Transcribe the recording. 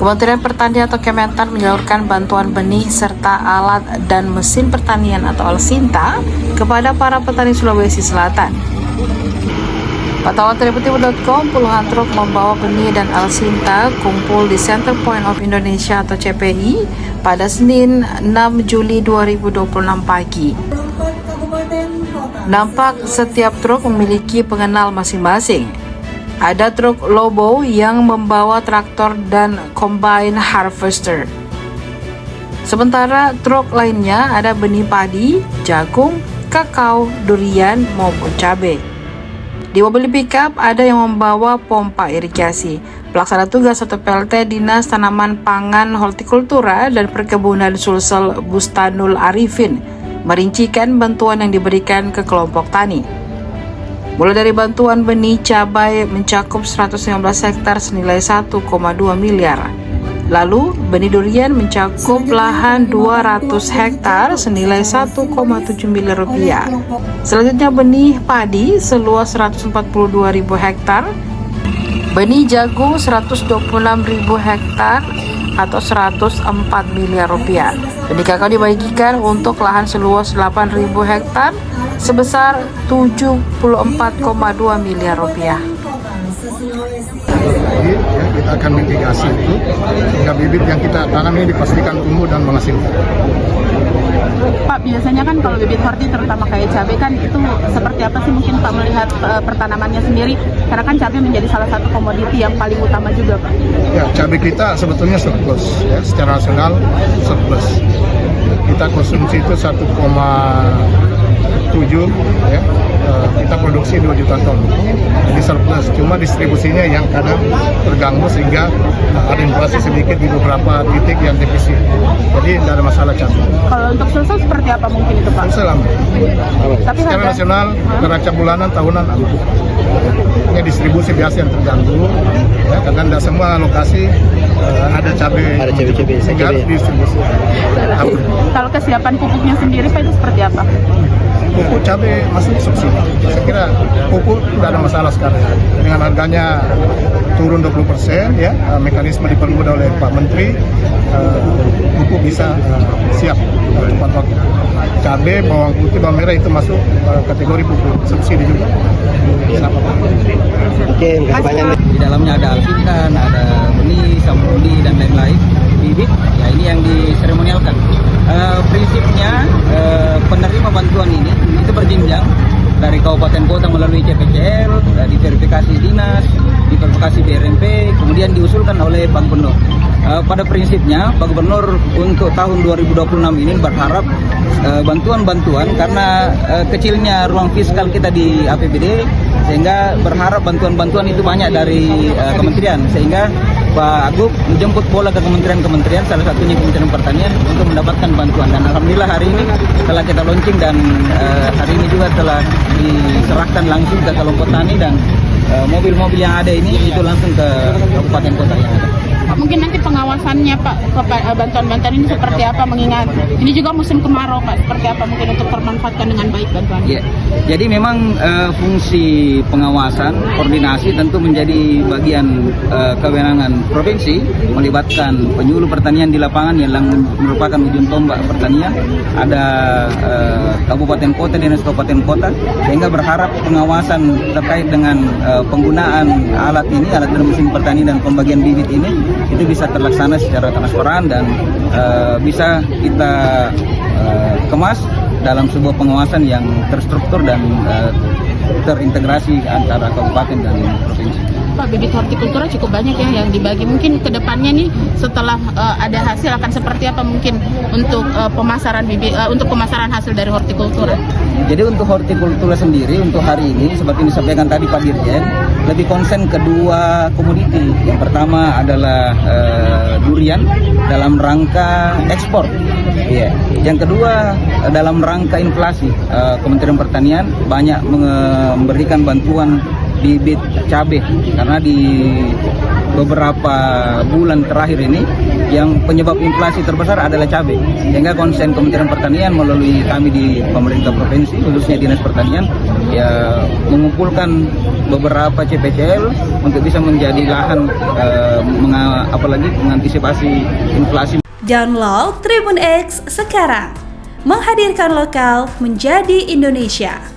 Kementerian Pertanian atau Kementan menyalurkan bantuan benih serta alat dan mesin pertanian atau Alsinta kepada para petani Sulawesi Selatan. Pantauan Tributivo.com, puluhan truk membawa benih dan Alsinta kumpul di Center Point of Indonesia atau CPI pada Senin 6 Juli 2026 pagi. Nampak setiap truk memiliki pengenal masing-masing. Ada truk Lobo yang membawa traktor dan combine harvester. Sementara truk lainnya ada benih padi, jagung, kakao, durian, maupun cabai. Di mobil pickup ada yang membawa pompa irigasi. Pelaksana tugas atau PLT Dinas Tanaman Pangan Hortikultura dan Perkebunan Sulsel Bustanul Arifin merincikan bantuan yang diberikan ke kelompok tani. Mulai dari bantuan benih cabai mencakup 115 hektar senilai 1,2 miliar. Lalu benih durian mencakup lahan 200 hektar senilai 1,7 miliar rupiah. Selanjutnya benih padi seluas 142.000 hektar. Benih jagung 126.000 hektar atau 104 miliar rupiah. Benih kakao dibagikan untuk lahan seluas 8.000 hektar sebesar 74,2 miliar rupiah. Kita akan mitigasi itu sehingga bibit yang kita tanam ini dipastikan tumbuh dan menghasilkan. Pak, biasanya kan kalau bibit horti terutama kayak cabai kan itu seperti apa sih mungkin Pak melihat pertanamannya sendiri? Karena kan cabai menjadi salah satu komoditi yang paling utama juga, Pak. Ya, cabai kita sebetulnya surplus, ya, secara nasional surplus. Kita konsumsi itu 1,7, ya, kita produksi 2 juta ton. Jadi surplus, cuma distribusinya yang kadang terganggu sehingga ada inflasi sedikit di beberapa titik yang defisit. Jadi tidak ada masalah cabai. Kalau untuk Sulsel seperti apa mungkin itu, Pak? Sulsel aman. Tapi secara nasional, neraca bulanan, tahunan aman. Ini distribusi biasa yang terganggu, ya, karena tidak semua lokasi ada cabai. Ada cabai sehingga harus distribusi. Kalau kesiapan pupuknya sendiri, Pak, itu seperti apa? Pupuk cabai masuk subsidi. Saya kira pupuk tidak ada masalah sekarang. Dengan harganya turun 20%, ya, mekanisme dipermudah oleh Pak Menteri, pupuk bisa siap tepat waktu. Cabai, bawang putih, bawang merah itu masuk kategori pupuk subsidi juga. Oke, banyak. Di dalamnya ada Alsinta, ada benih, samudi dan lain-lain, bibit. Ya, ini yang diseremonialkan. Prinsipnya penerima bantuan ini itu berjenjang dari kabupaten kota melalui CPCL, diverifikasi dinas, diverifikasi BRMP, kemudian diusulkan oleh Pak Gubernur. Pada prinsipnya Pak Gubernur untuk tahun 2026 ini berharap bantuan-bantuan karena kecilnya ruang fiskal kita di APBD, sehingga berharap bantuan-bantuan itu banyak dari kementerian, sehingga Pak Agung menjemput bola ke kementerian-kementerian, salah satunya Kementerian Pertanian, untuk mendapatkan bantuan. Dan alhamdulillah hari ini telah kita launching dan hari ini juga telah diserahkan langsung ke kelompok tani, dan mobil-mobil yang ada ini itu langsung ke kabupaten kota yang ada. Pak, mungkin nanti pengawasannya Pak ke bantuan-bantuan ini seperti apa, mengingat ini juga musim kemarau, Pak, seperti apa mungkin untuk termanfaatkan dengan baik bantuan? Ya, jadi memang fungsi pengawasan, koordinasi tentu menjadi bagian kewenangan provinsi, melibatkan penyuluh pertanian di lapangan yang merupakan ujung tombak pertanian, ada kabupaten kota, dinas kabupaten kota, sehingga berharap pengawasan terkait dengan penggunaan alat ini, alat dan mesin pertanian dan pembagian bibit ini, itu bisa terlaksana secara transparan dan bisa kita kemas dalam sebuah pengawasan yang terstruktur dan terintegrasi antara kabupaten dan provinsi. Pak, bibit hortikultura cukup banyak ya yang dibagi. Mungkin ke depannya nih setelah ada hasil akan seperti apa mungkin untuk pemasaran bibit, untuk pemasaran hasil dari hortikultura? Jadi untuk hortikultura sendiri untuk hari ini seperti yang disampaikan tadi Pak Dirjen, lebih konsen kedua komoditi. Yang pertama adalah durian dalam rangka ekspor. Iya. Yang kedua dalam rangka inflasi. Kementerian Pertanian banyak memberikan bantuan bibit cabai karena di beberapa bulan terakhir ini yang penyebab inflasi terbesar adalah cabai. Sehingga konsen Kementerian Pertanian melalui kami di pemerintah provinsi, khususnya Dinas Pertanian, ya mengumpulkan beberapa CPCL untuk bisa menjadi lahan apalagi mengantisipasi inflasi. Download Tribun X sekarang, menghadirkan lokal menjadi Indonesia.